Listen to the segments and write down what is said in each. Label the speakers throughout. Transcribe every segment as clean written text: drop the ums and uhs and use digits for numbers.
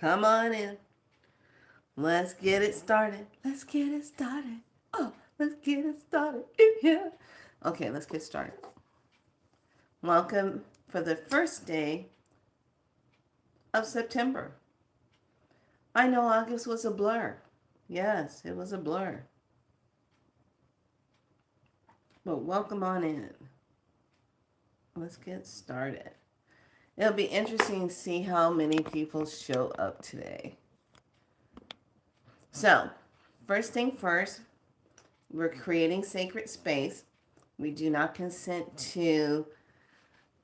Speaker 1: Come on in. Let's get it started. Let's get it started. Oh, let's get it started. Yeah. Okay, let's get started. Welcome for the first day of September. I know August was a blur. Yes, it was a blur. But welcome on in. Let's get started. It'll be interesting to see how many people show up today. So, first thing first, we're creating sacred space. We do not consent to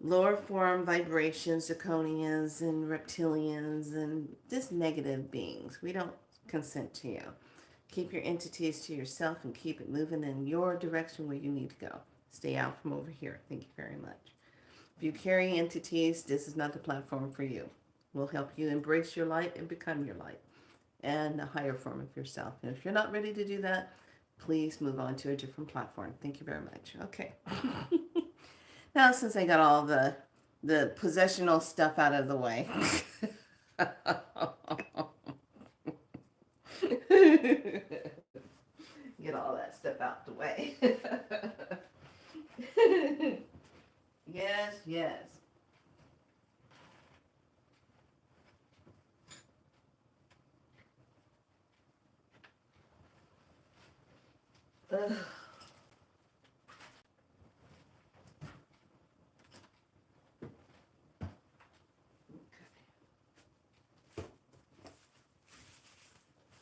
Speaker 1: lower form vibrations, draconians, and reptilians, and just negative beings. We don't consent to you. Keep your entities to yourself and keep it moving in your direction where you need to go. Stay out from over here. Thank you very much. If you carry entities, this is not the platform for you. We'll help you embrace your light and become your light and a higher form of yourself. And if you're not ready to do that, please move on to a different platform. Thank you very much. Okay. Now, since I got all the possessional stuff out of the way, get all that stuff out the way. Yes, yes. Ugh.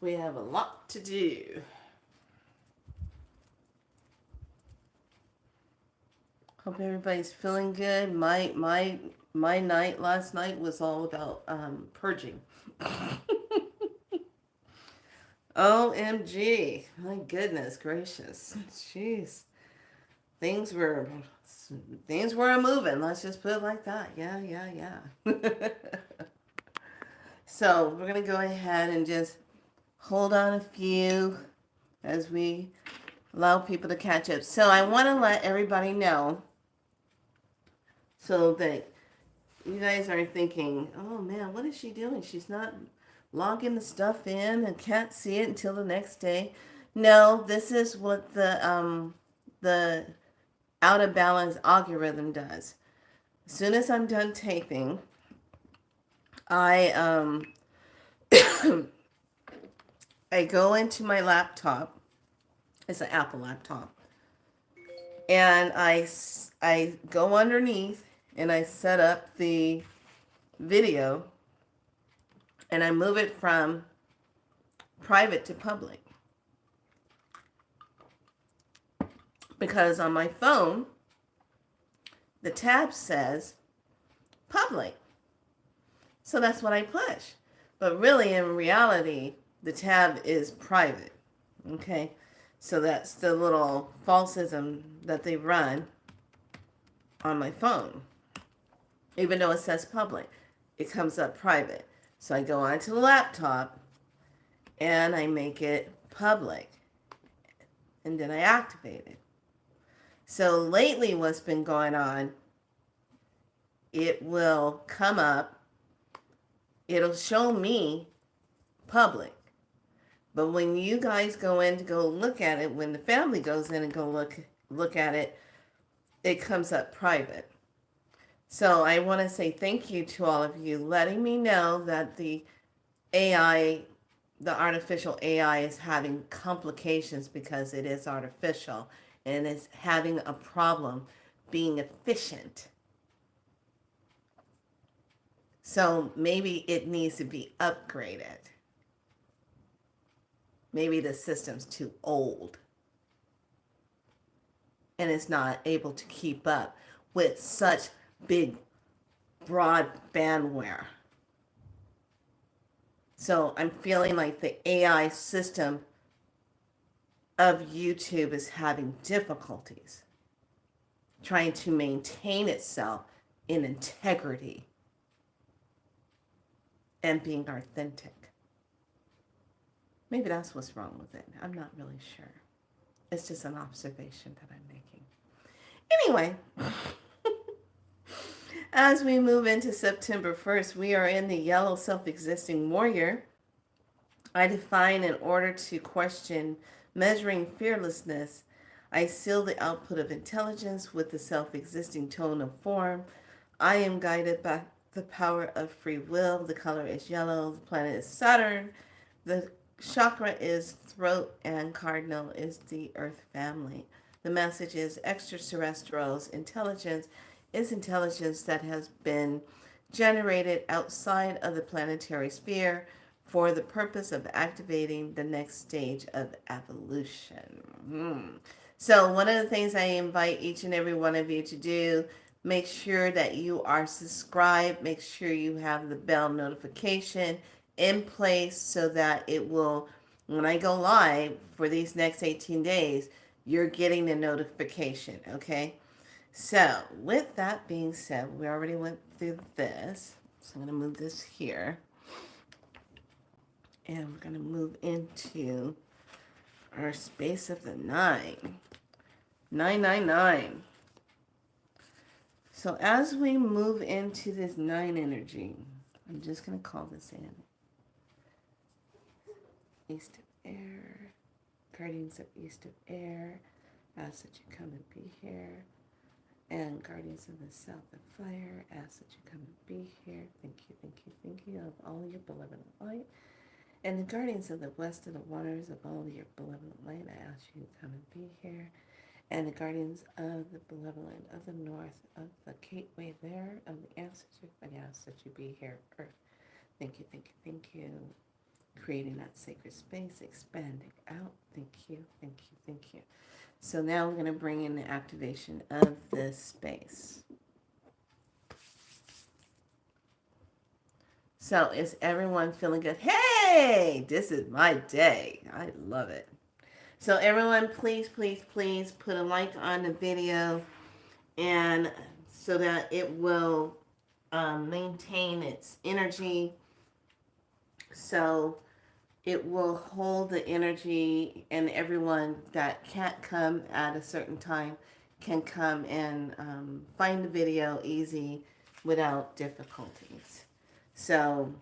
Speaker 1: We have a lot to do. Hope everybody's feeling good. My night last night was all about purging. OMG. My goodness gracious. Jeez. Things were moving. Let's just put it like that. Yeah. So we're going to go ahead and just hold on a few as we allow people to catch up. So I want to let everybody know so that you guys are thinking, oh man, what is she doing? She's not logging the stuff in and can't see it until the next day. No, this is what the out of balance algorithm does. As soon as I'm done taping, I I go into my laptop. It's an Apple laptop. And I go underneath and I set up the video and I move it from private to public. Because on my phone, the tab says public. So that's what I push. But really, in reality, the tab is private. Okay? So that's the little falsism that they run on my phone. Even though it says public, it comes up private. So I go onto the laptop and I make it public. And then I activate it. So lately what's been going on, it will come up, it'll show me public. But when you guys go in to go look at it, when the family goes in and go look at it, it comes up private. So I want to say thank you to all of you letting me know that the AI, the artificial AI is having complications because it is artificial and is having a problem being efficient. So maybe it needs to be upgraded. Maybe the system's too old and it's not able to keep up with such big, broad bandware. So I'm feeling like the AI system of YouTube is having difficulties trying to maintain itself in integrity and being authentic. Maybe that's what's wrong with it. I'm not really sure. It's just an observation that I'm making. Anyway, As we move into September 1st, we are in the yellow self-existing warrior. I define in order to question measuring fearlessness. I seal the output of intelligence with the self-existing tone of form. I am guided by the power of free will. The color is yellow. The planet is Saturn. The chakra is throat, and cardinal is the earth family. The message is extraterrestrials. Intelligence is intelligence that has been generated outside of the planetary sphere for the purpose of activating the next stage of evolution. So one of the things I invite each and every one of you to do, make sure that you are subscribed. Make sure you have the bell notification in place so that it will, when I go live for these next 18 days, you're getting the notification, okay? So with that being said, we already went through this. So I'm going to move this here. And we're going to move into our space of the 9. 999. So as we move into this 9 energy, I'm just going to call this in. East of Air, Guardians of East of Air, ask that you come and be here. And Guardians of the South of Fire, ask that you come and be here. Thank you, thank you, thank you of all your beloved light. And the Guardians of the West of the Waters of all your beloved light, I ask you to come and be here. And the Guardians of the Benevolent of the North, of the gateway there, of the ancestors, I ask that you be here, Earth. Thank you, thank you, thank you. Creating that sacred space, expanding out. Thank you, thank you, thank you. So now we're going to bring in the activation of this space. So is everyone feeling good? Hey, this is my day. I love it. So everyone, please, please, please put a like on the video, and so that it will maintain its energy. So it will hold the energy, and everyone that can't come at a certain time can come and find the video easy without difficulties. So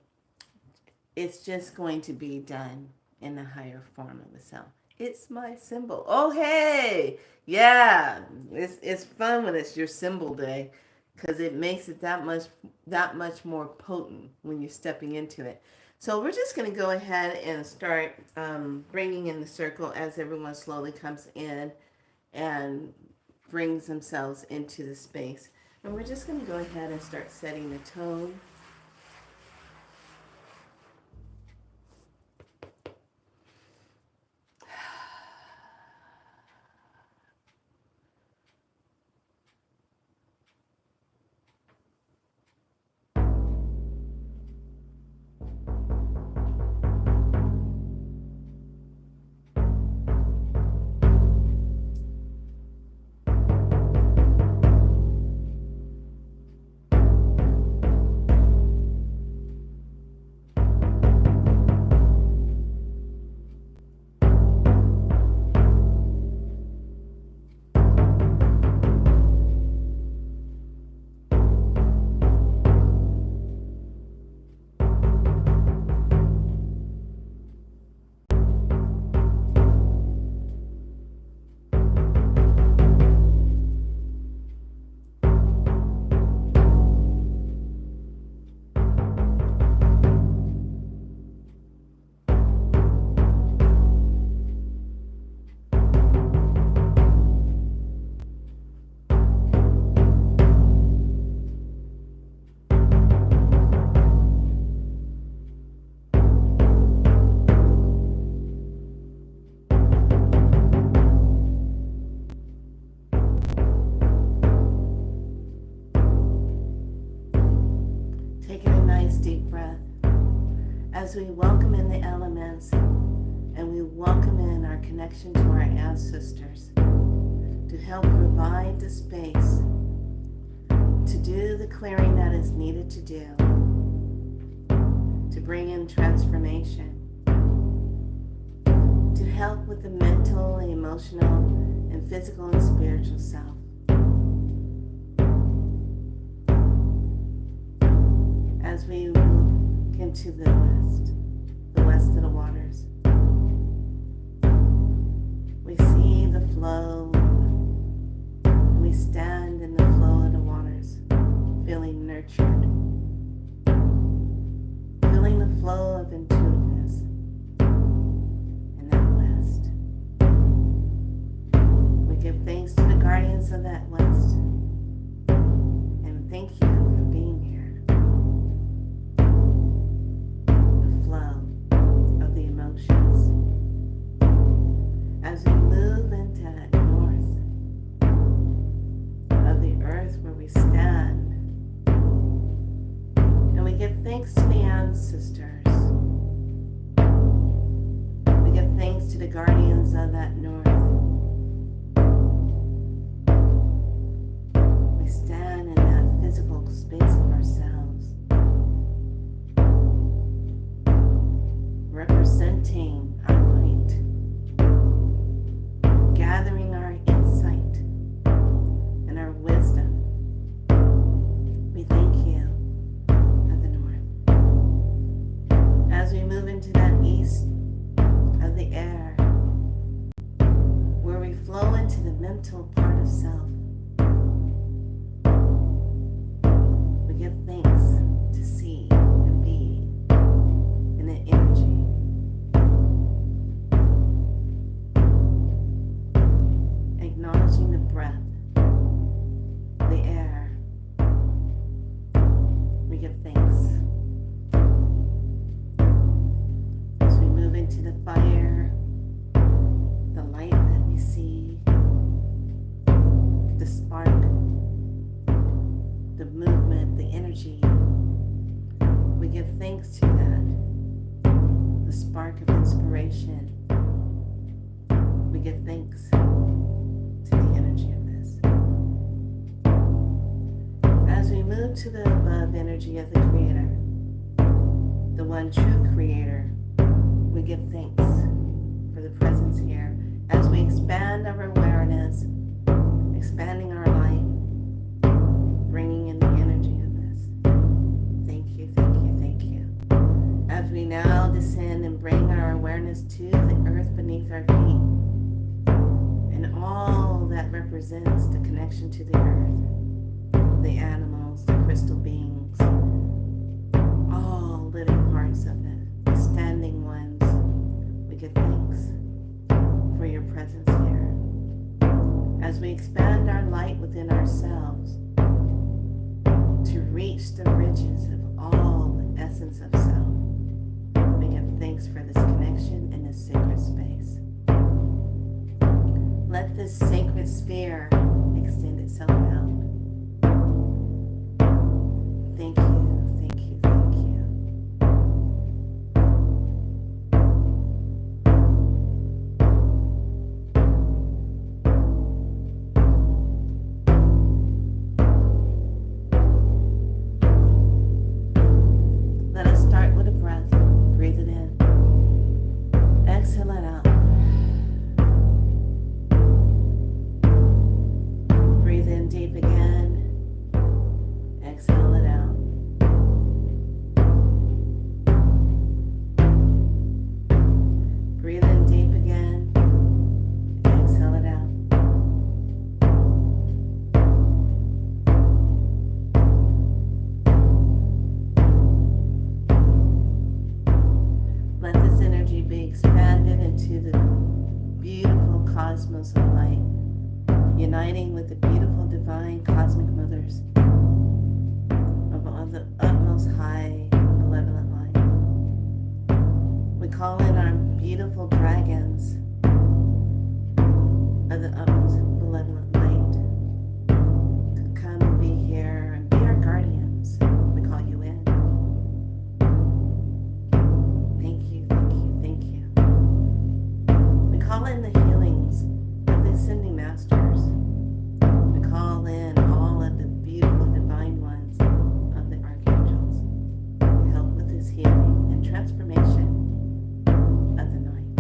Speaker 1: it's just going to be done in the higher form of the self. It's my symbol. Oh, hey. Yeah. It's fun when it's your symbol day, because it makes it that much more potent when you're stepping into it. So we're just going to go ahead and start bringing in the circle as everyone slowly comes in and brings themselves into the space. And we're just going to go ahead and start setting the tone. As we welcome in the elements and we welcome in our connection to our ancestors to help provide the space to do the clearing that is needed to do, to bring in transformation, to help with the mental, emotional, and physical and spiritual self. as we move into the west of the waters, we see the flow, and we stand in the flow of the waters, feeling nurtured, feeling the flow of intuitiveness in that west. We give thanks to the guardians of that west, and thank you for being here. The flow of the emotions. As we move into that north of the earth where we stand, and we give thanks to the ancestors. We give thanks to the guardians of that north. We stand in that physical space of ourselves, representing our light, gathering our insight and our wisdom. We thank you at the north. As we move into that east of the air, where we flow into the mental part of self, we give thanks to see and be in the energy. Acknowledging the breath, the air, we give thanks. As we move into the fire, the light that we see, the spark, the movement, the energy, we give thanks to that. The spark of inspiration, we give thanks to the energy of this. As we move to the above energy of the Creator, the one true Creator, we give thanks for the presence here. As we expand our awareness, expanding our light, bringing in the energy of this. Thank you, thank you, thank you. As we now descend and bring our awareness to the earth beneath our feet, and all that represents the connection to the earth, the animals, the crystal beings, all living parts of it, the standing ones, we give thanks for your presence here. As we expand our light within ourselves to reach the riches of all the essence of self, we give thanks for this connection in this sacred space. Let this sacred sphere extend itself out. Thank you, thank you, thank you. Let us start with a breath. Breathe it in. Exhale it out. Breathe in deep again. Exhale it out. Breathe in deep again. Exhale it out. Let this energy be expanded into the beautiful cosmos of light, uniting with the beautiful divine cosmic mothers of the utmost high malevolent light. We call in our beautiful dragons of the utmost malevolent light to come and be here and be our guardians. We call you in. Thank you, thank you, thank you. We call in the healings of the ascending masters. We call in all of the beautiful divine ones of the archangels to help with this healing and transformation of the night.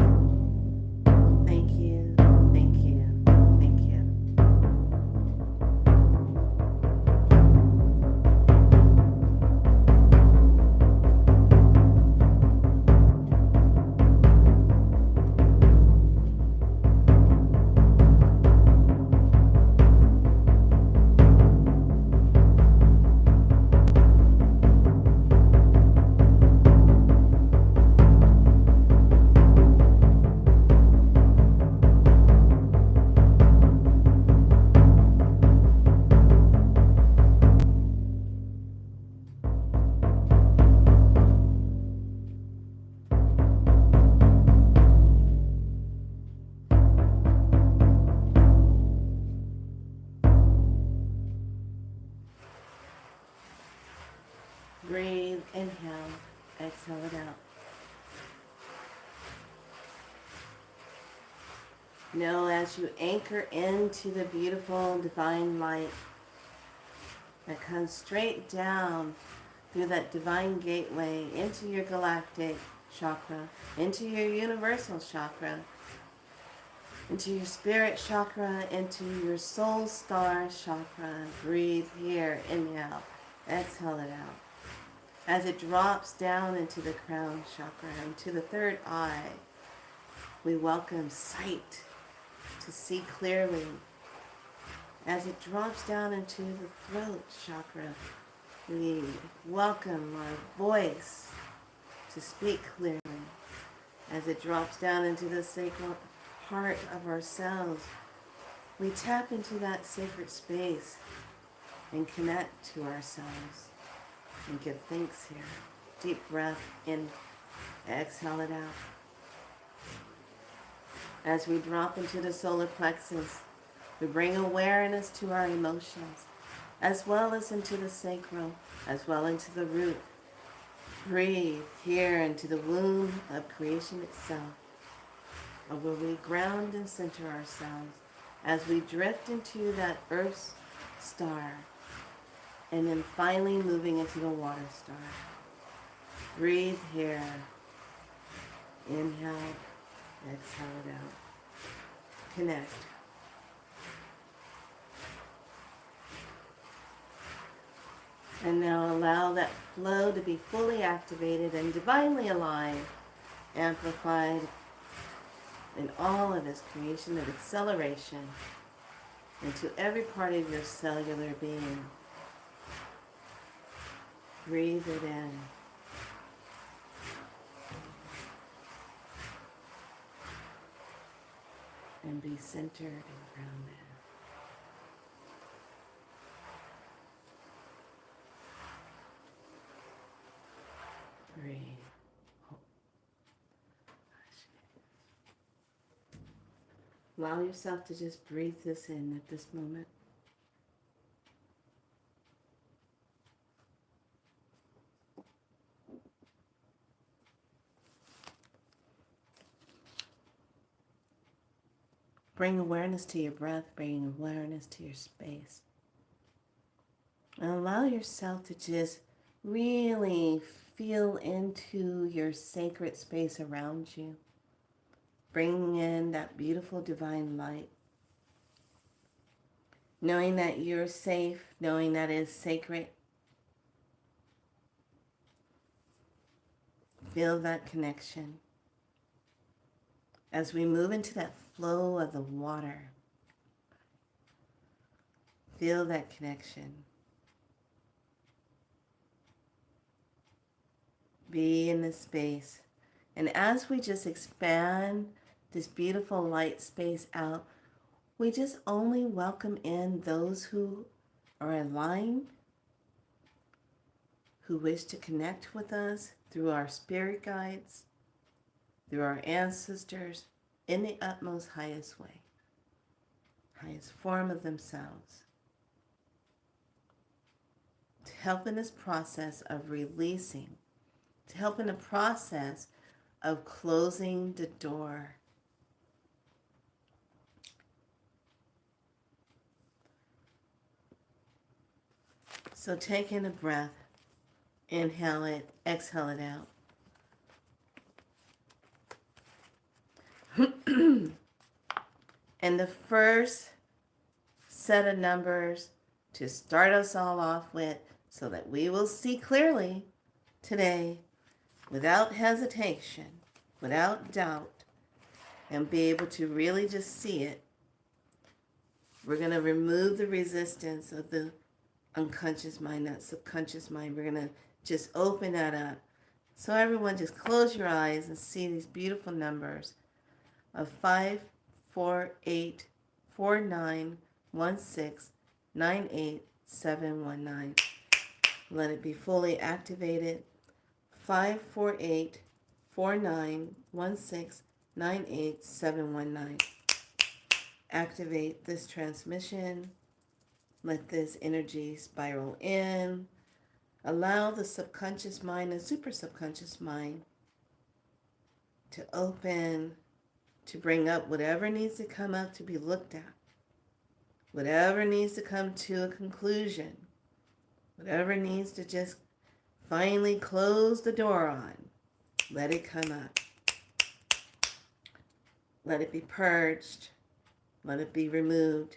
Speaker 1: Thank you, thank you, thank you. Know as you anchor into the beautiful divine light that comes straight down through that divine gateway into your galactic chakra, into your universal chakra, into your spirit chakra, into your soul star chakra. Breathe here, inhale, exhale it out. As it drops down into the crown chakra, into the third eye, we welcome sight to see clearly. As it drops down into the throat chakra, we welcome our voice to speak clearly. As it drops down into the sacred heart of ourselves, we tap into that sacred space and connect to ourselves and give thanks here. Deep breath in, exhale it out. As we drop into the solar plexus, we bring awareness to our emotions, as well as into the sacral, as well into the root. Breathe here into the womb of creation itself, where we ground and center ourselves as we drift into that earth star, and then finally moving into the water star. Breathe here. Inhale, exhale it out. Connect. And now allow that flow to be fully activated and divinely alive, amplified in all of its creation of acceleration into every part of your cellular being. Breathe it in. And be centered and grounded. Breathe. Allow yourself to just breathe this in at this moment. Bring awareness to your breath, bring awareness to your space. And allow yourself to just really feel into your sacred space around you. Bringing in that beautiful divine light. Knowing that you're safe, knowing that it is sacred. Feel that connection. As we move into that flow of the water, feel that connection. Be in this space. And as we just expand this beautiful light space out, we just only welcome in those who are aligned, who wish to connect with us through our spirit guides, through our ancestors, in the utmost highest way, highest form of themselves, to help in this process of releasing, to help in the process of closing the door. So take in a breath, inhale it, exhale it out. And the first set of numbers to start us all off with, so that we will see clearly today, without hesitation, without doubt, and be able to really just see it. We're going to remove the resistance of the unconscious mind, that subconscious mind. We're going to just open that up. So everyone just close your eyes and see these beautiful numbers of 5, 4, 8, 4, 9, 1, 6, 9, 8, 7, 1, 9. Let it be fully activated. 5, 4, 8, 4, 9, 1, 6, 9, 8, 7, 1, 9. Activate this transmission. Let this energy spiral in. Allow the subconscious mind and super subconscious mind to open to bring up whatever needs to come up to be looked at, whatever needs to come to a conclusion, whatever needs to just finally close the door on. Let it come up. Let it be purged. Let it be removed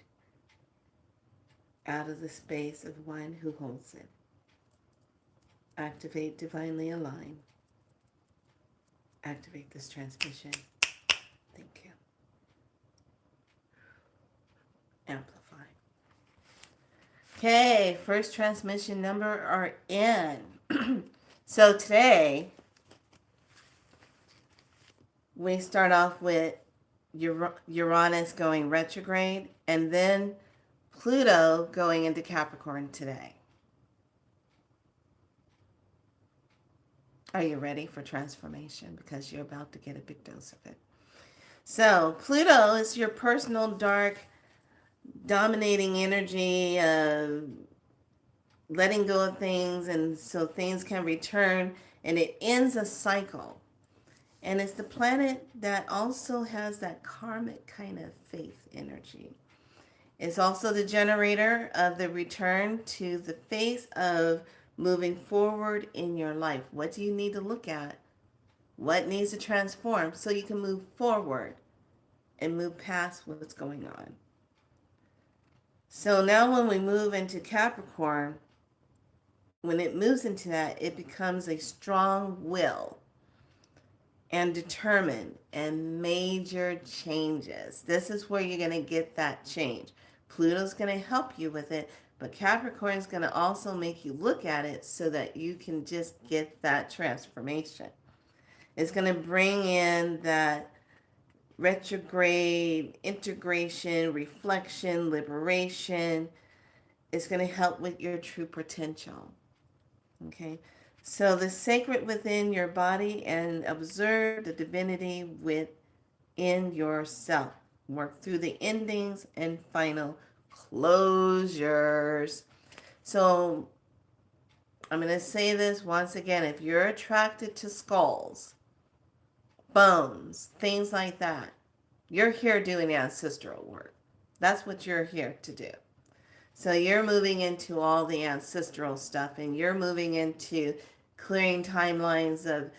Speaker 1: out of the space of one who holds it. Activate divinely align. Activate this transmission. Thank you. Amplify. Okay, first transmission number are in. So today, we start off with Uranus going retrograde, and then Pluto going into Capricorn today. Are you ready for transformation? Because you're about to get a big dose of it. So Pluto is your personal dark, dominating energy, letting go of things, and so things can return, and it ends a cycle. And it's the planet that also has that karmic kind of faith energy. It's also the generator of the return to the face of moving forward in your life. What do you need to look at? What needs to transform so you can move forward and move past what's going on? So now when we move into Capricorn, when it moves into that, it becomes a strong will and determined and major changes. This is where you're going to get that change. Pluto's going to help you with it, but Capricorn is going to also make you look at it so that you can just get that transformation. It's going to bring in that retrograde, integration, reflection, liberation. It's going to help with your true potential. Okay? So the sacred within your body, and observe the divinity within yourself. Work through the endings and final closures. So I'm going to say this once again. If you're attracted to skulls, bones, things like that, you're here doing ancestral work. That's what you're here to do. So you're moving into all the ancestral stuff, and you're moving into clearing timelines of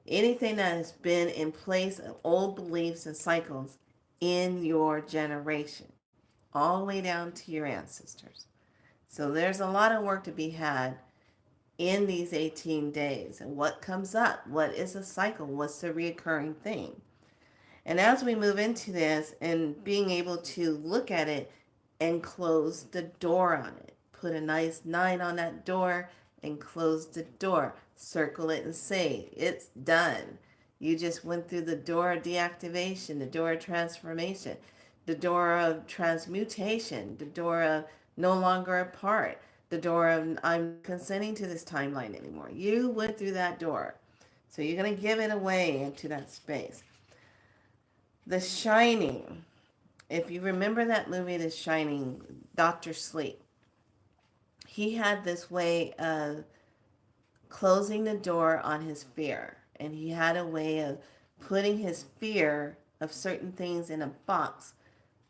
Speaker 1: anything that has been in place of old beliefs and cycles in your generation, all the way down to your ancestors. So there's a lot of work to be had in these 18 days. And what comes up? What is a cycle? What's the reoccurring thing? And as we move into this and being able to look at it and close the door on it, put a nice 9 on that door and close the door. Circle it and say, it's done. You just went through the door of deactivation, the door of transformation, the door of transmutation, the door of no longer apart, the door of I'm consenting to this timeline anymore. You went through that door. So you're going to give it away into that space. The Shining. If you remember that movie, The Shining, Dr. Sleep, he had this way of closing the door on his fear. And he had a way of putting his fear of certain things in a box,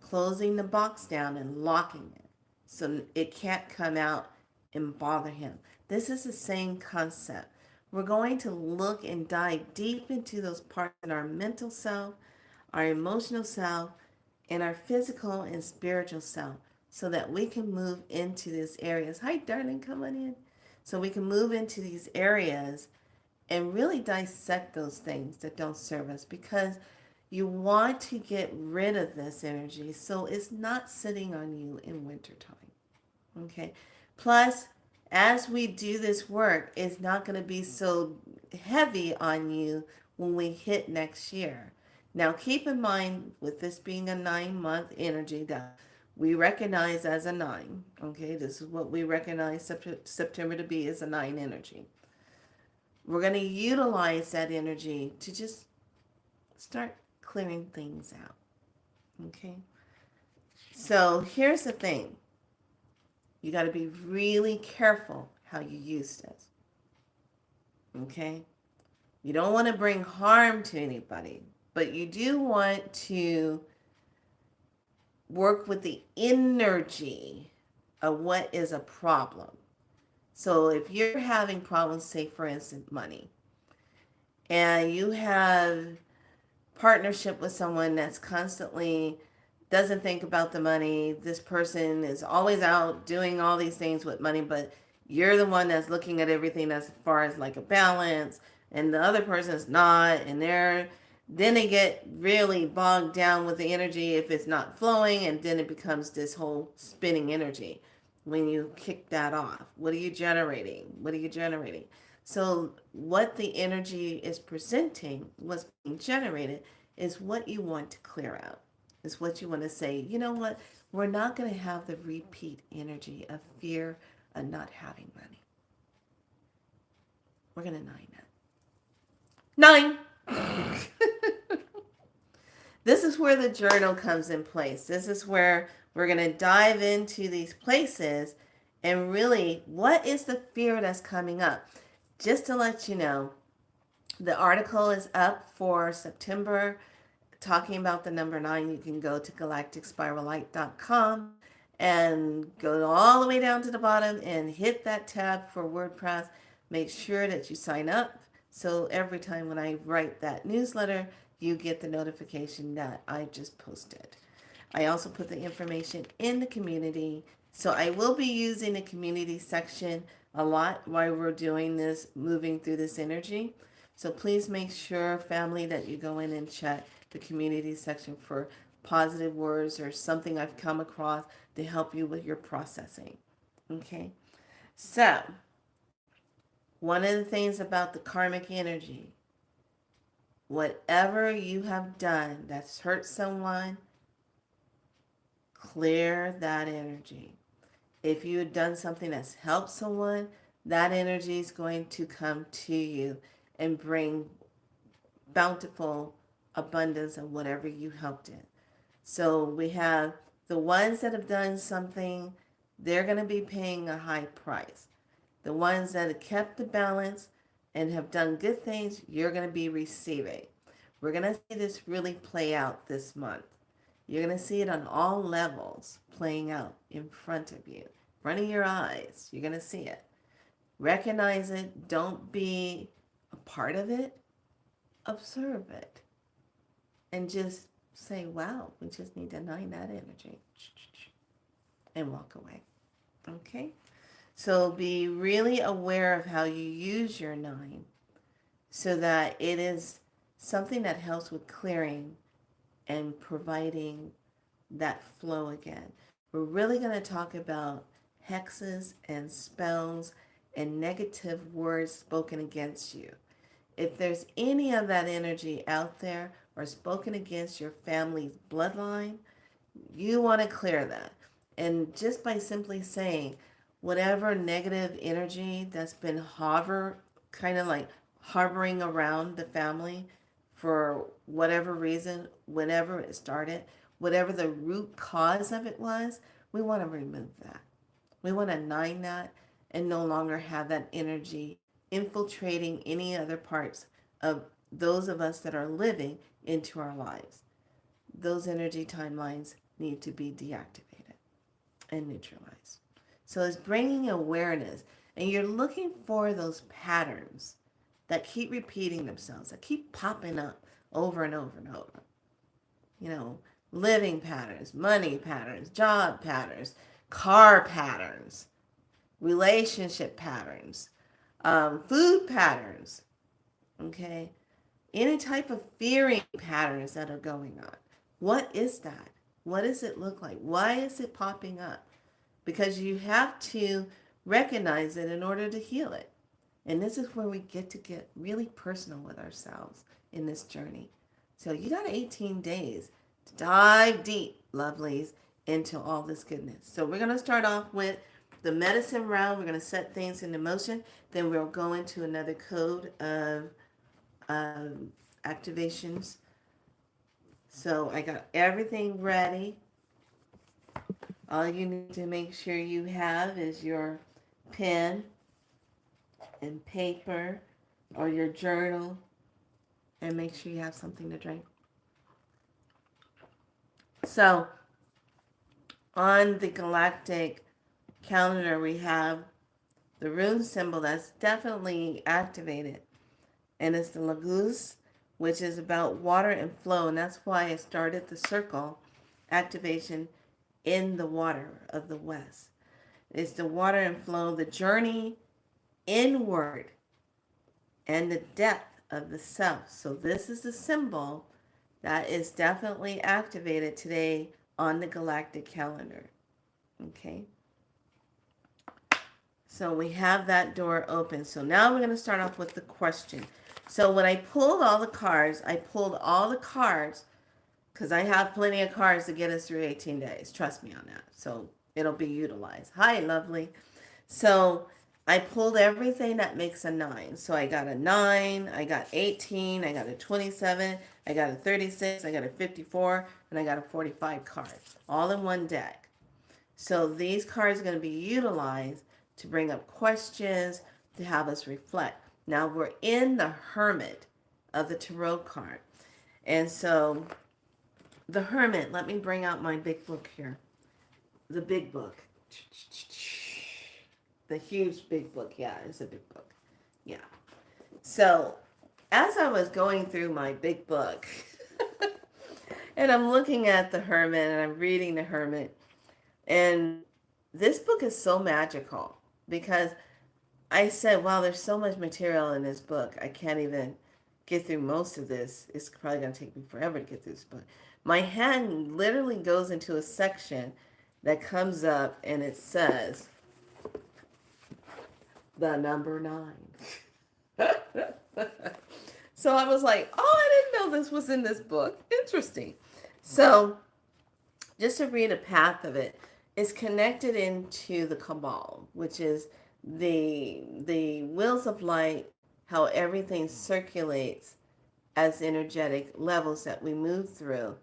Speaker 1: closing the box down and locking it so it can't come out and bother him. This is the same concept. We're going to look and dive deep into those parts in our mental self, our emotional self, and our physical and spiritual self, so that we can move into these areas. Hi, darling, come on in. So we can move into these areas and really dissect those things that don't serve us, because you want to get rid of this energy so it's not sitting on you in wintertime. Okay? Plus, as we do this work, it's not going to be so heavy on you when we hit next year. Now, keep in mind, with this being a 9-month energy that we recognize as a 9, okay? This is what we recognize September to be, as a 9 energy. We're going to utilize that energy to just start clearing things out, okay? So here's the thing. You got to be really careful how you use this, okay? You don't want to bring harm to anybody. But you do want to work with the energy of what is a problem. So if you're having problems, say for instance, money, and you have partnership with someone that's constantly doesn't think about the money, this person is always out doing all these things with money, but you're the one that's looking at everything as far as like a balance, and the other person is not, and then they get really bogged down with the energy if it's not flowing, and then it becomes this whole spinning energy. When you kick that off, what are you generating? What are you generating? So what the energy is presenting, what's being generated, is what you want to clear out. Is what you want to say, you know what? We're not going to have the repeat energy of fear of not having money. We're going to nine that. 9. This is where the journal comes in place. This is where we're going to dive into these places and really, what is the fear that's coming up? Just to let you know, the article is up for September talking about the number 9. You can go to galacticspirallight.com and go all the way down to the bottom and hit that tab for WordPress. Make sure that you sign up so every time when I write that newsletter, you get the notification that I just posted. I also put the information in the community. So I will be using the community section a lot while we're doing this, moving through this energy. So please make sure, family, that you go in and check the community section for positive words or something I've come across to help you with your processing. Okay? So, one of the things about the karmic energy, whatever you have done that's hurt someone, clear that energy. If you had done something that's helped someone, that energy is going to come to you and bring bountiful abundance of whatever you helped in. So we have the ones that have done something, they're going to be paying a high price. The ones that have kept the balance and have done good things, you're going to be receiving. We're going to see this really play out this month. You're going to see it on all levels playing out in front of you, in front of your eyes. You're going to see it. Recognize it. Don't be a part of it. Observe it. And just say, wow, we just need to 9 that energy. And walk away. Okay? So be really aware of how you use your 9 so that it is something that helps with clearing and providing that flow again. We're really going to talk about hexes and spells and negative words spoken against you. If there's any of that energy out there or spoken against your family's bloodline, you want to clear that. And just by simply saying whatever negative energy that's been harboring around the family for whatever reason, whenever it started, whatever the root cause of it was, we want to remove that. We want to 9 that and no longer have that energy infiltrating any other parts of those of us that are living into our lives. Those energy timelines need to be deactivated and neutralized. So it's bringing awareness, and you're looking for those patterns that keep repeating themselves, that keep popping up over and over and over. You know, living patterns, money patterns, job patterns, car patterns, relationship patterns, food patterns, okay? Any type of fearing patterns that are going on. What is that? What does it look like? Why is it popping up? Because you have to recognize it in order to heal it. And this is where we get really personal with ourselves in this journey. So you got 18 days to dive deep, lovelies, into all this goodness. So we're going to start off with the medicine round. We're going to set things into motion. Then we'll go into another code of activations. So I got everything ready. All you need to make sure you have is your pen and paper or your journal, and make sure you have something to drink. So on the galactic calendar, we have the rune symbol that's definitely activated. And it's the Laguz, which is about water and flow. And that's why I started the circle activation in the water of the West. It's the water and flow, the journey inward, and the depth of the self. So this is the symbol that is definitely activated today on the galactic calendar. Okay. So we have that door open. So now we're going to start off with the question. So when I pulled all the cards, because I have plenty of cards to get us through 18 days. Trust me on that. So it'll be utilized. Hi, lovely. So I pulled everything that makes a 9. So I got a 9, I got 18, I got a 27, I got a 36, I got a 54, and I got a 45 cards, all in one deck. So these cards are going to be utilized to bring up questions, to have us reflect. Now we're in the Hermit of the Tarot card. And so the Hermit, let me bring out my big book here. The big book. The huge big book. Yeah, it's a big book. Yeah. So as I was going through my big book, and I'm looking at the Hermit and I'm reading the Hermit, and this book is so magical because I said, wow, there's so much material in this book. I can't even get through most of this. It's probably going to take me forever to get through this book. My hand literally goes into a section that comes up and it says, the number 9. So I was like, oh, I didn't know this was in this book. Interesting. So just to read a path of it, it's connected into the Cabal, which is the wheels of light, how everything circulates as energetic levels that we move through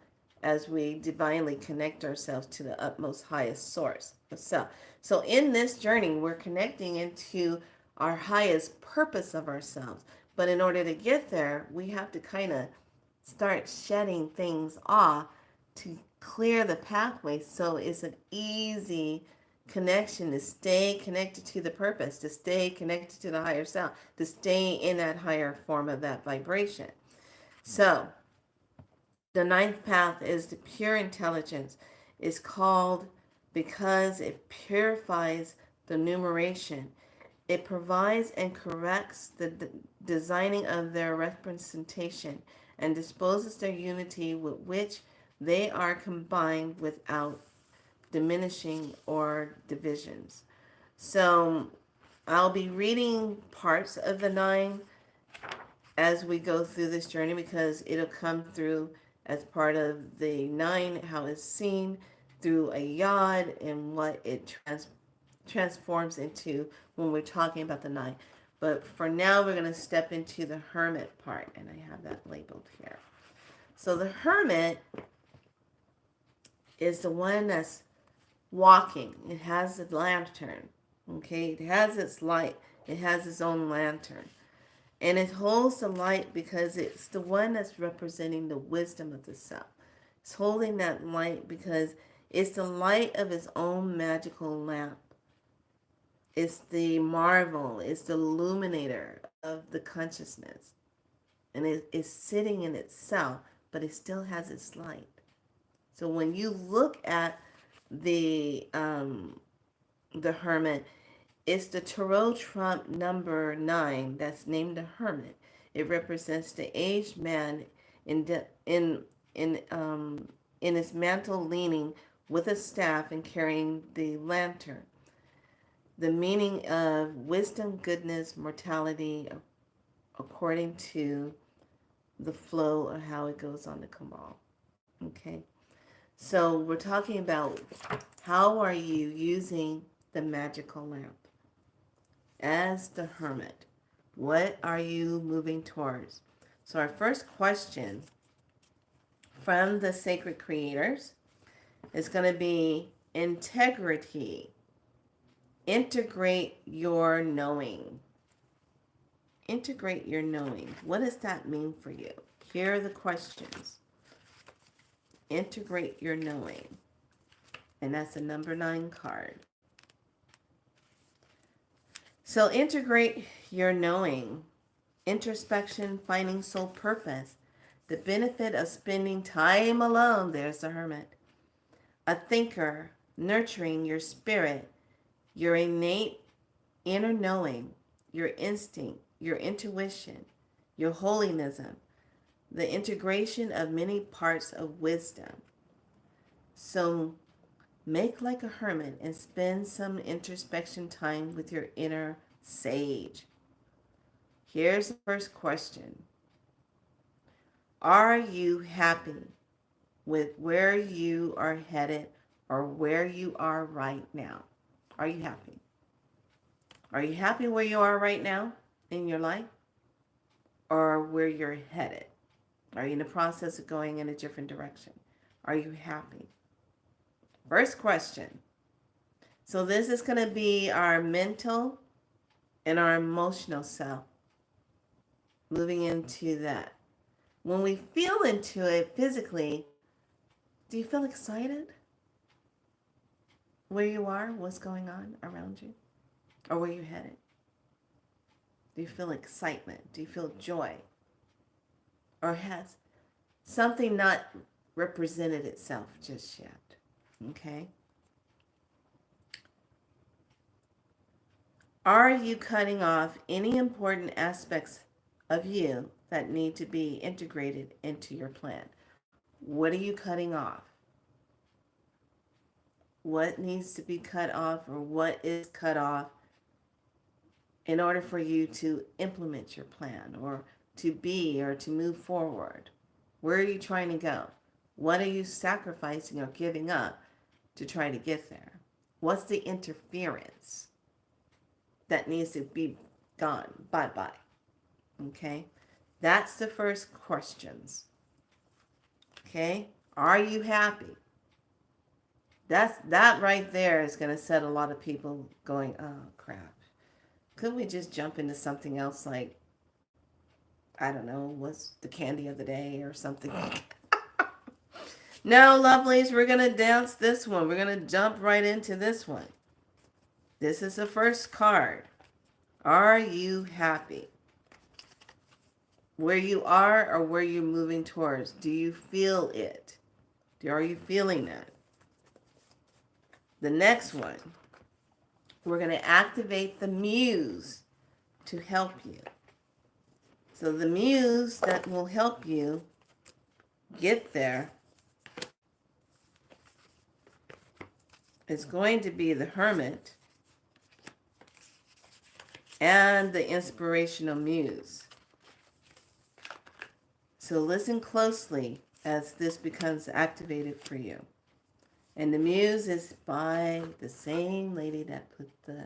Speaker 1: as we divinely connect ourselves to the utmost highest source of self. So in this journey, we're connecting into our highest purpose of ourselves. But in order to get there, we have to kind of start shedding things off to clear the pathway so it's an easy connection to stay connected to the purpose, to stay connected to the higher self, to stay in that higher form of that vibration. So the 9th path is the pure intelligence. It's called because it purifies the numeration. It provides and corrects the designing of their representation and disposes their unity with which they are combined without diminishing or divisions. So I'll be reading parts of the 9 as we go through this journey because it'll come through as part of the 9, how it's seen through a yod and what it transforms into when we're talking about the 9. But for now, we're going to step into the Hermit part, and I have that labeled here. So the Hermit is the one that's walking. It has a lantern. Okay, it has its light. It has its own lantern. And it holds the light because it's the one that's representing the wisdom of the self. It's holding that light because it's the light of its own magical lamp. It's the marvel. It's the illuminator of the consciousness. And it is sitting in itself, but it still has its light. So when you look at the Hermit, it's the Tarot trump number 9 that's named the Hermit. It represents the aged man in his mantle, leaning with a staff and carrying the lantern. The meaning of wisdom, goodness, mortality, according to the flow of how it goes on the Kabbalah. Okay, so we're talking about how are you using the magical lamp as the Hermit? What are you moving towards? So our first question from the sacred creators is going to be integrity. Integrate your knowing. Integrate your knowing. What does that mean for you? Here are the questions. Integrate your knowing. And that's a number 9 card. So integrate your knowing. Introspection, finding soul purpose. The benefit of spending time alone. There's the hermit. A thinker, nurturing your spirit, your innate inner knowing, your instinct, your intuition, your holism, the integration of many parts of wisdom. So make like a hermit and spend some introspection time with your inner sage. Here's the first question. Are you happy with where you are headed or where you are right now? Are you happy? Are you happy where you are right now in your life or where you're headed? Are you in the process of going in a different direction? Are you happy? First question. So this is going to be our mental and our emotional self. Moving into that. When we feel into it physically, do you feel excited? Where you are, what's going on around you, or where you're headed? Do you feel excitement? Do you feel joy? Or has something not represented itself just yet? Okay. Are you cutting off any important aspects of you that need to be integrated into your plan? What are you cutting off? What needs to be cut off or what is cut off in order for you to implement your plan or to be or to move forward? Where are you trying to go? What are you sacrificing or giving up to try to get there? What's the interference that needs to be gone? Bye-bye. Okay? That's the first questions. Okay? Are you happy? That right there is going to set a lot of people going, oh, crap. Could we just jump into something else like, I don't know, what's the candy of the day or something? No, lovelies, we're going to dance this one. We're going to jump right into this one. This is the first card. Are you happy? Where you are or where you're moving towards? Do you feel it? Are you feeling that? The next one, we're going to activate the muse to help you. So the muse that will help you get there is going to be the hermit and the inspirational muse. So listen closely as this becomes activated for you. And the muse is by the same lady that put the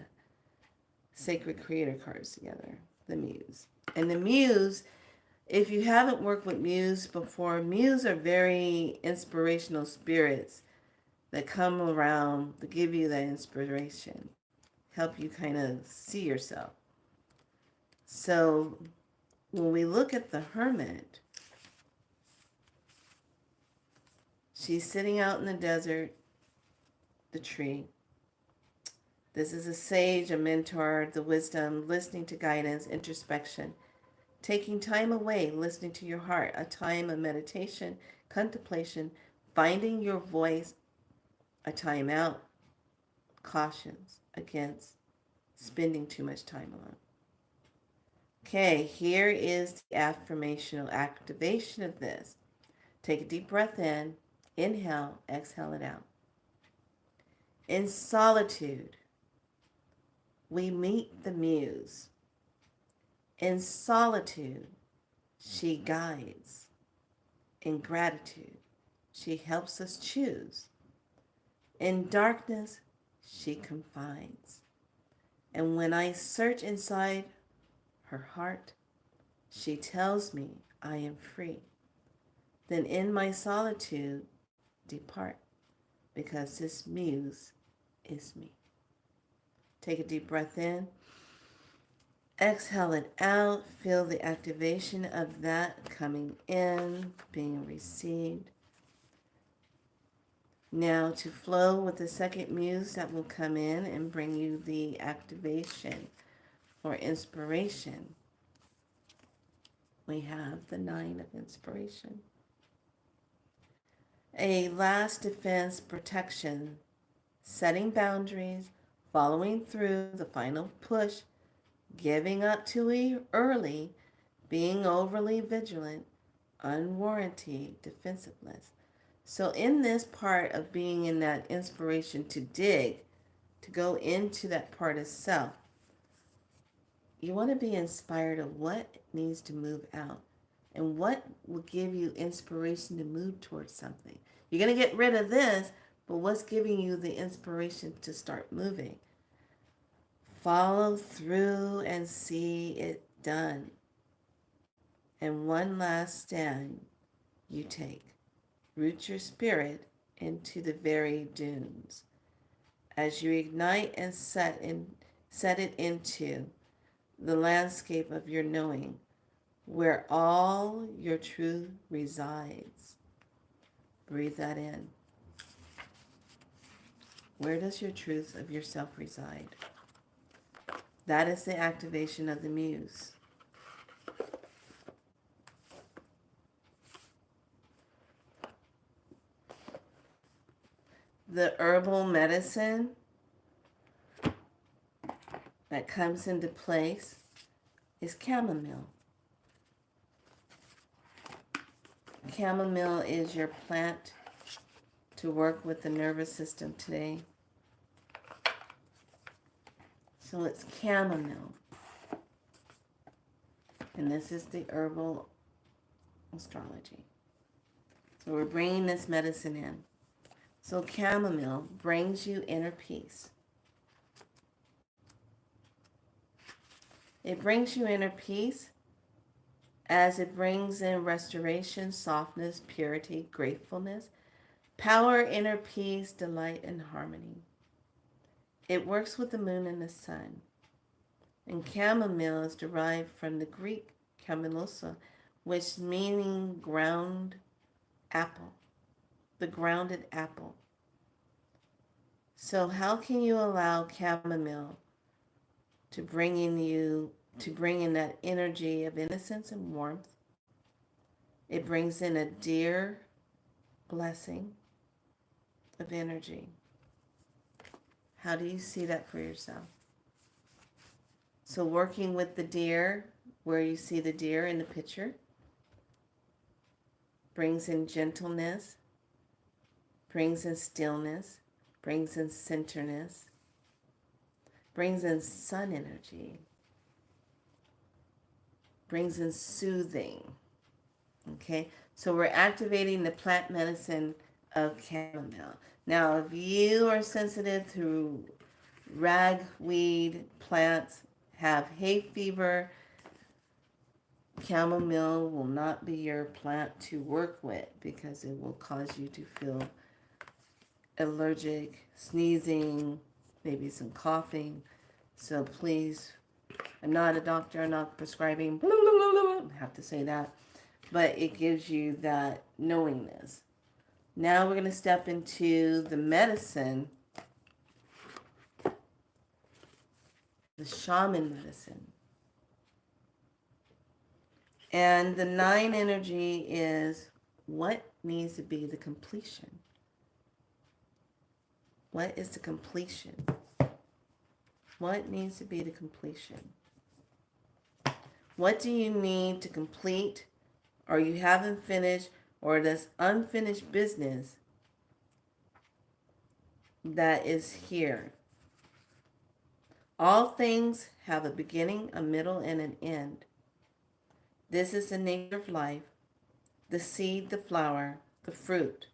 Speaker 1: sacred creator cards together, the muse. And the muse, if you haven't worked with muse before, muse are very inspirational spirits that come around to give you that inspiration, help you kind of see yourself. So when we look at the hermit, she's sitting out in the desert, the tree. This is a sage, a mentor, the wisdom, listening to guidance, introspection, taking time away, listening to your heart, a time of meditation, contemplation, finding your voice, a time out, cautions against spending too much time alone. Okay, here is the affirmational activation of this. Take a deep breath in, inhale, exhale it out. In solitude, we meet the muse. In solitude, she guides. In gratitude, she helps us choose. In darkness, she confines. And when I search inside her heart, she tells me I am free. Then in my solitude, depart, because this muse is me. Take a deep breath in. Exhale it out. Feel the activation of that coming in, being received. Now to flow with the second muse that will come in and bring you the activation or inspiration, we have the Nine of Inspiration. A last defense protection, setting boundaries, following through the final push, giving up too early, being overly vigilant, unwarranted defensiveness. So in this part of being in that inspiration to dig, to go into that part of self, you want to be inspired of what needs to move out and what will give you inspiration to move towards something. You're going to get rid of this, but what's giving you the inspiration to start moving? Follow through and see it done. And one last stand you take. Root your spirit into the very dunes. As you ignite and set it into the landscape of your knowing, where all your truth resides. Breathe that in. Where does your truth of yourself reside? That is the activation of the muse. The herbal medicine that comes into place is chamomile. Chamomile is your plant to work with the nervous system today. So it's chamomile. And this is the herbal astrology. So we're bringing this medicine in. So chamomile brings you inner peace. It brings you inner peace as it brings in restoration, softness, purity, gratefulness, power, inner peace, delight, and harmony. It works with the moon and the sun. And chamomile is derived from the Greek chamillosa, which meaning ground apple, the grounded apple. So how can you allow chamomile to bring in that energy of innocence and warmth? It brings in a dear blessing of energy. How do you see that for yourself? So working with the deer, where you see the deer in the picture, brings in gentleness, brings in stillness, brings in centerness, brings in sun energy, brings in soothing. Okay, so we're activating the plant medicine of chamomile. Now, if you are sensitive to ragweed plants, have hay fever, chamomile will not be your plant to work with because it will cause you to feel allergic, sneezing, maybe some coughing. So please, I'm not a doctor, I'm not prescribing, blah, blah, blah, blah, I have to say that, but it gives you that knowingness. Now we're going to step into the medicine, the shaman medicine. And the 9 energy is what needs to be the completion. What is the completion? What needs to be the completion? What do you need to complete, or you haven't finished, or this unfinished business that is here? All things have a beginning, a middle, and an end. This is the nature of life, the seed, the flower, the fruit,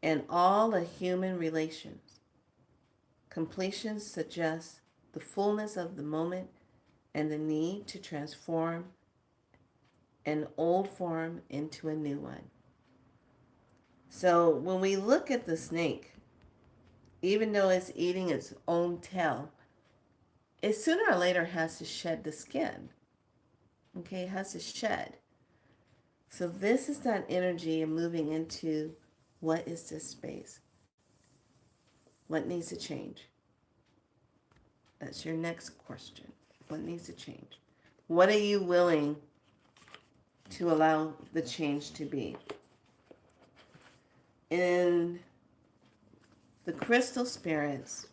Speaker 1: and all the human relations. Completion suggests the fullness of the moment and the need to transform an old form into a new one. So when we look at the snake, even though it's eating its own tail, it sooner or later has to shed the skin. Okay, it has to shed. So this is that energy of moving into what is this space? What needs to change? That's your next question. What needs to change? What are you willing to allow the change to be? In the crystal spirits,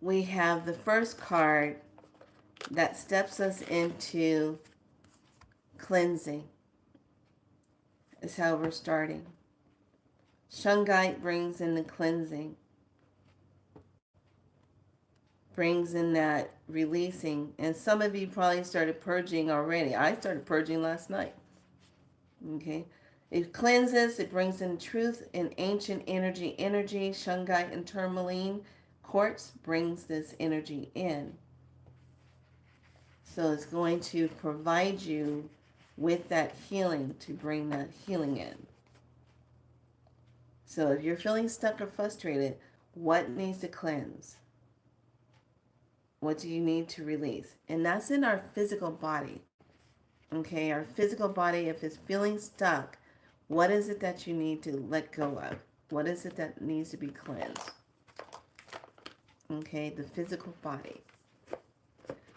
Speaker 1: we have the first card that steps us into cleansing. Is how we're starting. Shungite brings in the cleansing, brings in that releasing. And some of you probably started purging already. I started purging last night. Okay. It cleanses, it brings in truth and ancient energy. Shungite and tourmaline quartz brings this energy in. So it's going to provide you with that healing, to bring that healing in. So if you're feeling stuck or frustrated, what needs to cleanse? What do you need to release? And that's in our physical body. Okay, our physical body, if it's feeling stuck, what is it that you need to let go of? What is it that needs to be cleansed? Okay, the physical body.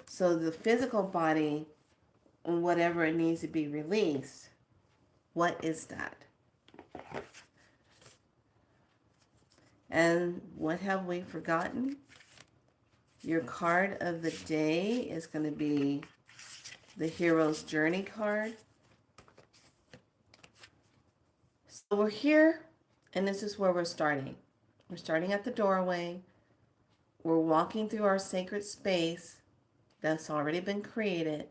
Speaker 1: So the physical body, whatever it needs to be released, what is that? And what have we forgotten? Your card of the day is going to be the Hero's Journey card. So we're here, and this is where we're starting. We're starting at the doorway. We're walking through our sacred space that's already been created.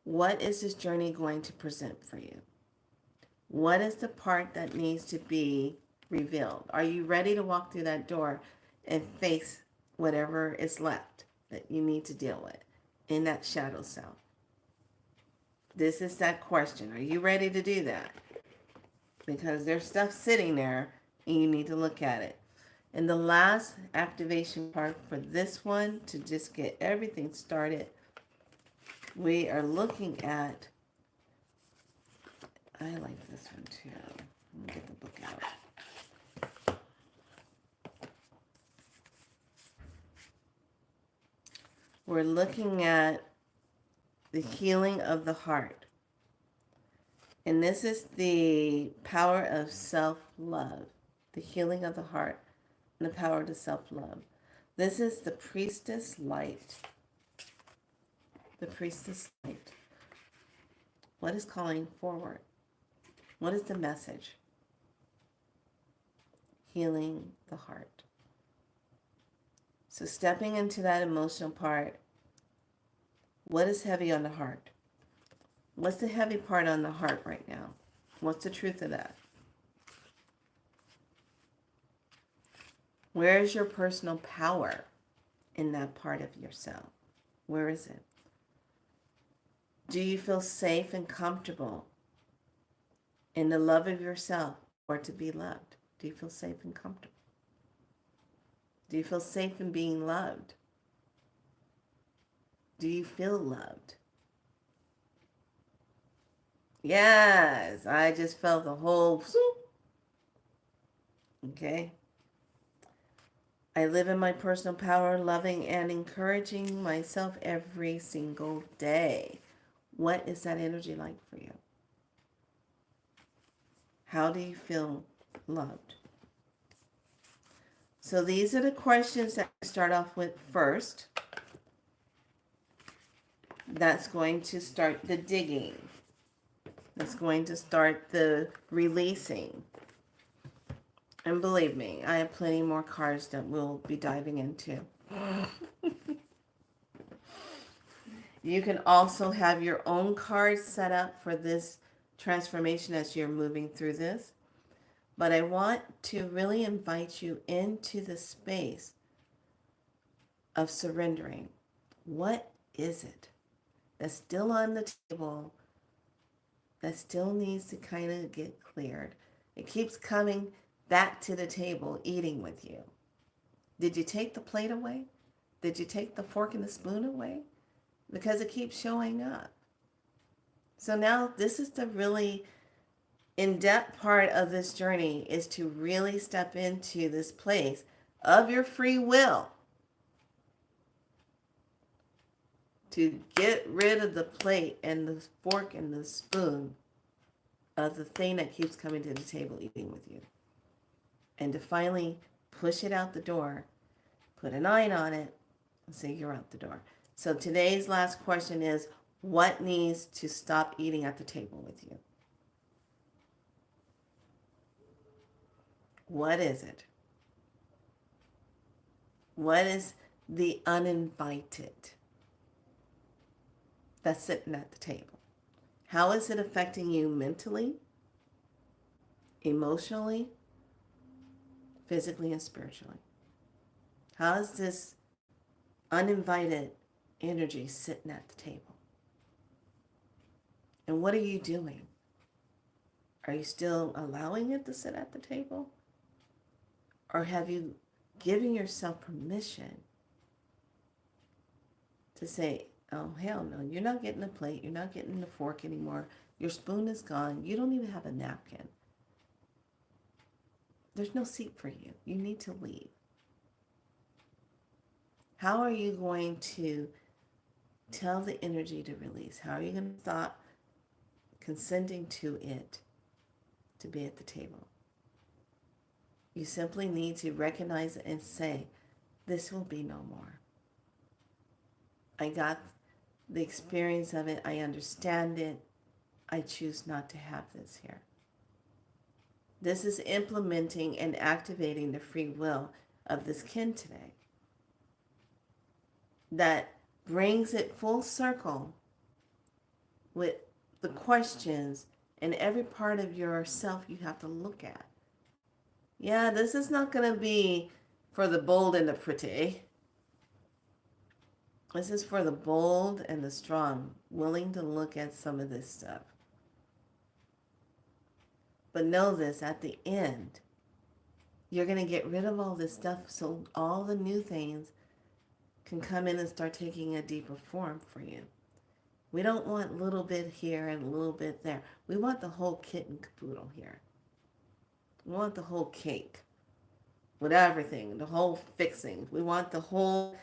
Speaker 1: What is this journey going to present for you? What is the part that needs to be revealed? Are you ready to walk through that door and face whatever is left that you need to deal with in that shadow self? This is that question. Are you ready to do that? Because there's stuff sitting there and you need to look at it. And the last activation part for this one, to just get everything started, we are looking at, I like this one too. Let me get the book out. We're looking at the healing of the heart. And this is the power of self-love, the healing of the heart, and the power to self-love. This is the priestess light. The priestess light. What is calling forward? What is the message? Healing the heart. So stepping into that emotional part, what is heavy on the heart? What's the heavy part on the heart right now? What's the truth of that? Where is your personal power in that part of yourself? Where is it? Do you feel safe and comfortable in the love of yourself or to be loved? Do you feel safe and comfortable? Do you feel safe in being loved? Do you feel loved? Yes, I just felt the whole swoop. Okay. I live in my personal power, loving and encouraging myself every single day. What is that energy like for you? How do you feel loved? So these are the questions that I start off with first. That's going to start the digging. That's going to start the releasing. And believe me, I have plenty more cards that we'll be diving into. You can also have your own cards set up for this transformation as you're moving through this. But I want to really invite you into the space of surrendering. What is it that's still on the table that still needs to kind of get cleared? It keeps coming back to the table, eating with you. Did you take the plate away? Did you take the fork and the spoon away? Because it keeps showing up. So now this is the really in-depth part of this journey is to really step into this place of your free will to get rid of the plate and the fork and the spoon of the thing that keeps coming to the table eating with you. And to finally push it out the door, put a 9 on it, and say you're out the door. So today's last question is, what needs to stop eating at the table with you? What is it? What is the uninvited that's sitting at the table? How is it affecting you mentally, emotionally, physically, and spiritually? How is this uninvited energy sitting at the table? And what are you doing? Are you still allowing it to sit at the table? Or have you given yourself permission to say, oh, hell no, you're not getting a plate, you're not getting a fork anymore, your spoon is gone, you don't even have a napkin. There's no seat for you. You need to leave. How are you going to tell the energy to release? How are you going to stop consenting to it to be at the table? You simply need to recognize it and say, this will be no more. I got the experience of it. I understand it. I choose not to have this here. This is implementing and activating the free will of this kin today. That brings it full circle with the questions and every part of yourself you have to look at. Yeah, this is not going to be for the bold and the pretty. This is for the bold and the strong, willing to look at some of this stuff. But know this, at the end, you're going to get rid of all this stuff so all the new things can come in and start taking a deeper form for you. We don't want a little bit here and a little bit there. We want the whole kit and caboodle here. We want the whole cake with everything, the whole fixing. We want the whole,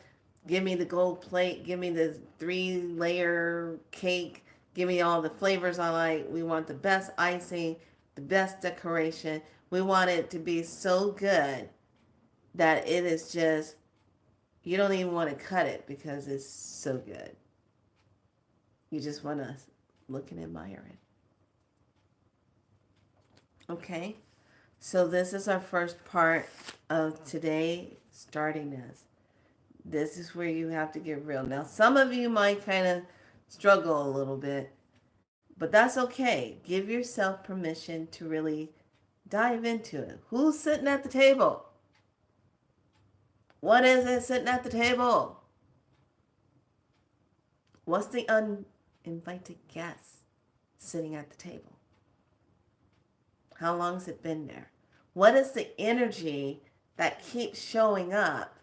Speaker 1: give me the gold plate, give me the 3-layer cake, give me all the flavors I like. We want the best icing, the best decoration. We want it to be so good that it is just, you don't even want to cut it because it's so good. You just want to look and admire it. Okay? So this is our first part of today, starting this. This is where you have to get real. Now, some of you might kind of struggle a little bit, but that's okay. Give yourself permission to really dive into it. Who's sitting at the table? What is it sitting at the table? What's the uninvited guest sitting at the table? How long's it been there? What is the energy that keeps showing up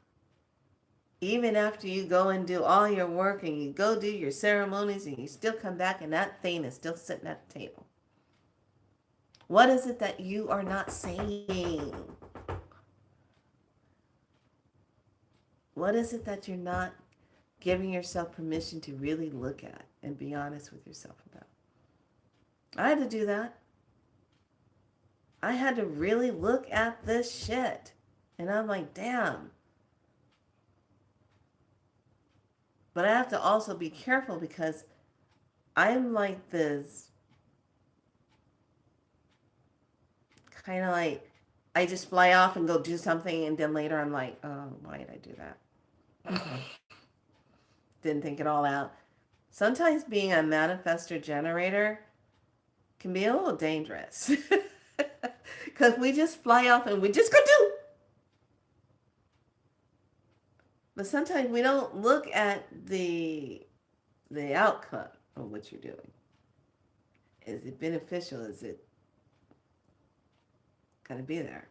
Speaker 1: even after you go and do all your work and you go do your ceremonies and you still come back and that thing is still sitting at the table? What is it that you are not saying? What is it that you're not giving yourself permission to really look at and be honest with yourself about? I had to do that. I had to really look at this shit. And I'm like, damn. But I have to also be careful because I'm like this kind of like, I just fly off and go do something and then later I'm like, oh, why did I do that? Didn't think it all out. Sometimes being a manifestor generator can be a little dangerous. Because we just fly off and we just go do. But sometimes we don't look at the outcome of what you're doing. Is it beneficial? Is it going to be there?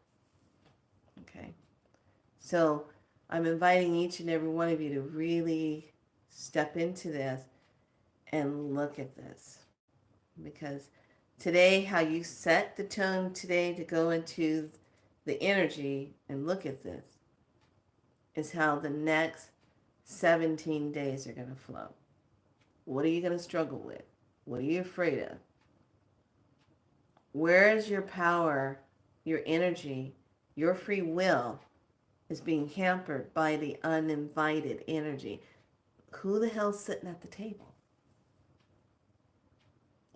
Speaker 1: Okay. So I'm inviting each and every one of you to really step into this and look at this. Because Today, how you set the tone today to go into the energy and look at this is how the next 17 days are going to flow. What are you going to struggle with? What are you afraid of? Where is your power, your energy, your free will is being hampered by the uninvited energy? Who the hell's sitting at the table?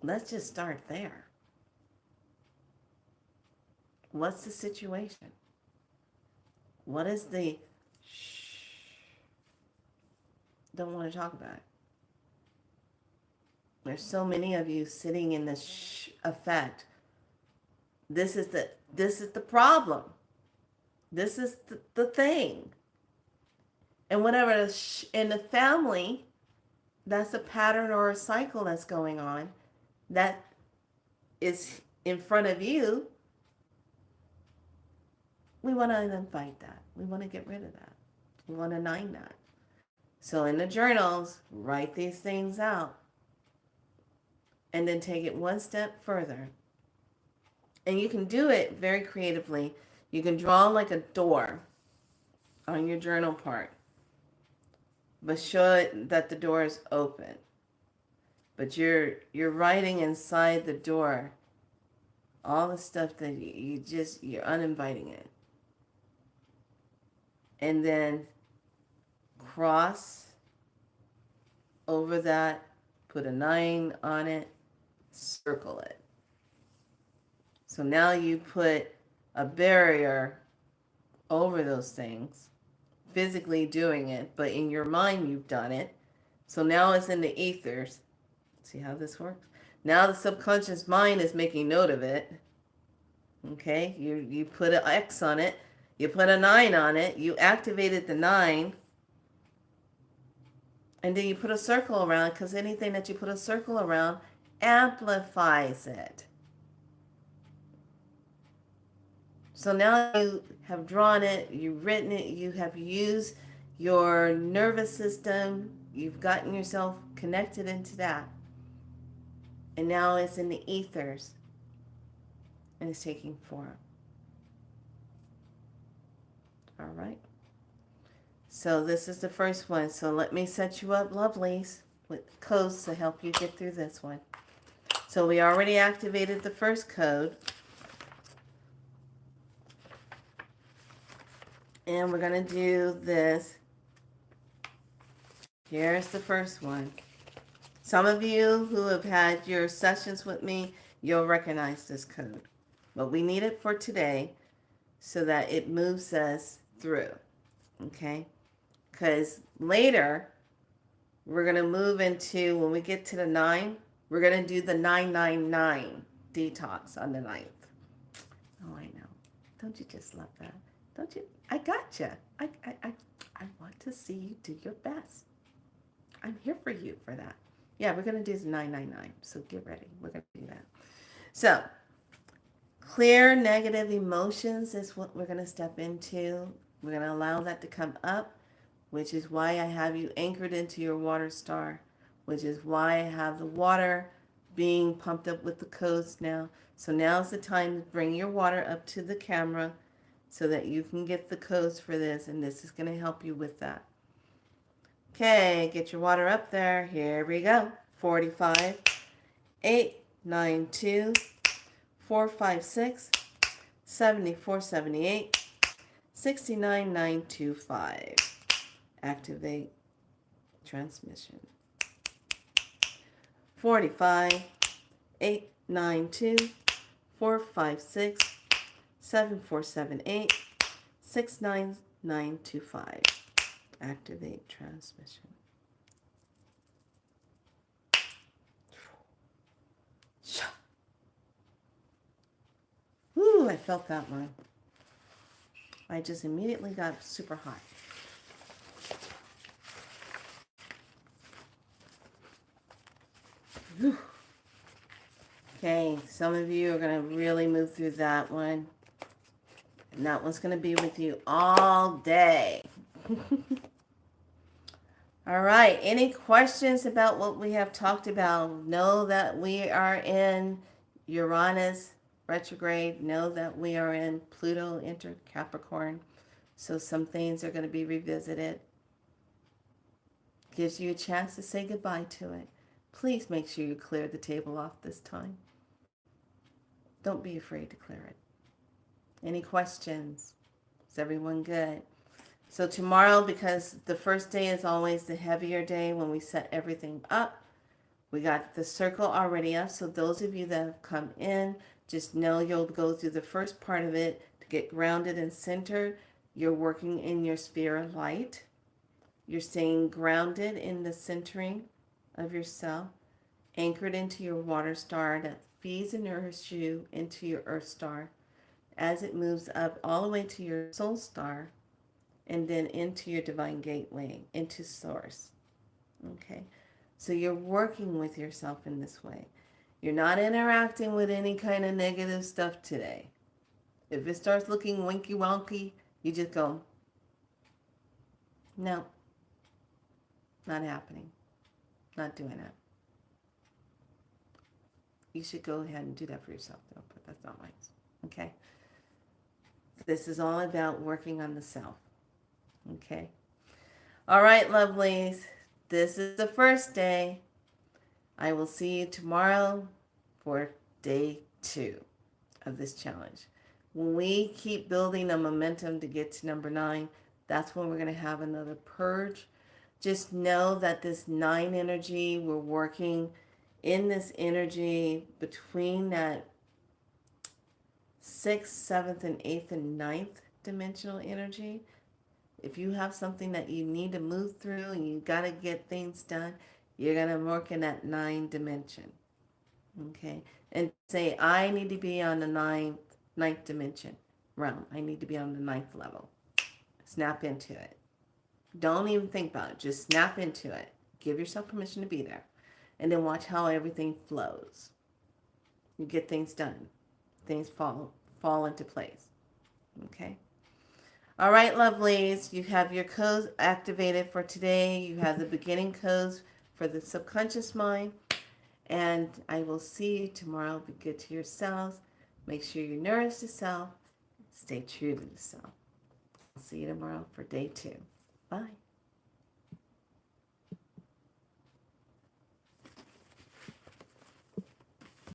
Speaker 1: Let's just start there. What's the situation? What is the don't want to talk about it? There's so many of you sitting in this effect. This is the problem. This is the thing. And whatever in the family, that's a pattern or a cycle that's going on that is in front of you. We want to invite that. We want to get rid of that. We want to nine that. So in the journals, write these things out. And then take it one step further. And you can do it very creatively. You can draw like a door on your journal part. But show it that the door is open. But you're writing inside the door all the stuff that you're uninviting it. And then cross over that, put a 9 on it, circle it. So now you put a barrier over those things, physically doing it, but in your mind you've done it. So now it's in the ethers. See how this works? Now the subconscious mind is making note of it. Okay, you put an X on it, you put a 9 on it, you activated the 9, and then you put a circle around it, because anything that you put a circle around amplifies it. So now you have drawn it, you've written it, you have used your nervous system, you've gotten yourself connected into that. And now it's in the ethers and it's taking form. All right. So this is the first one. So let me set you up, lovelies, with codes to help you get through this one. So we already activated the first code. And we're going to do this. Here's the first one. Some of you who have had your sessions with me, you'll recognize this code. But we need it for today so that it moves us through. Okay? Because later, we're going to move into, when we get to the 9, we're going to do the 999 detox on the 9th. Oh, I know. Don't you just love that? Don't you? I got you. I want to see you do your best. I'm here for you for that. Yeah, we're going to do the 999. So get ready. We're going to do that. So clear negative emotions is what we're going to step into. We're going to allow that to come up, which is why I have you anchored into your water star, which is why I have the water being pumped up with the codes now. So now's the time to bring your water up to the camera so that you can get the codes for this, and this is going to help you with that. Okay, get your water up there. Here we go. 45, 892, 456, 74, 78, 69, 925. Activate transmission. 45, 892, 456, 7478 69925. Activate transmission. Woo, I felt that one. I just immediately got super hot. Whew. Okay, some of you are going to really move through that one. And that one's going to be with you all day. All right, any questions about what we have talked about? Know that we are in Uranus retrograde. Know that we are in Pluto entered Capricorn. So some things are going to be revisited. Gives you a chance to say goodbye to it. Please make sure you clear the table off this time. Don't be afraid to clear it. Any questions? Is everyone good? So tomorrow, because the first day is always the heavier day when we set everything up, we got the circle already up. So those of you that have come in, just know you'll go through the first part of it to get grounded and centered. You're working in your sphere of light. You're staying grounded in the centering of yourself, anchored into your water star that feeds and nourishes you into your earth star as it moves up all the way to your soul star and then into your divine gateway, into source. Okay? So you're working with yourself in this way. You're not interacting with any kind of negative stuff today. If it starts looking winky wonky, you just go, no, not happening. Not doing it. You should go ahead and do that for yourself, though, but that's not mine. Okay? This is all about working on the self. Okay? All right, lovelies. This is the first day. I will see you tomorrow for day 2 of this challenge. When we keep building the momentum to get to number 9, that's when we're going to have another purge. Just know that this 9 energy, we're working in this energy between that 6th, 7th, and 8th, and 9th dimensional energy. If you have something that you need to move through and you got to get things done, you're going to work in that 9 dimension. Okay? And say, I need to be on the ninth dimension realm. I need to be on the 9th level. Snap into it. Don't even think about it. Just snap into it. Give yourself permission to be there. And then watch how everything flows. You get things done. Things fall into place. Okay? All right, lovelies. You have your codes activated for today. You have the beginning codes for the subconscious mind. And I will see you tomorrow. Be good to yourselves. Make sure you nourish the self. Stay true to the self. I'll see you tomorrow for day 2. Bye.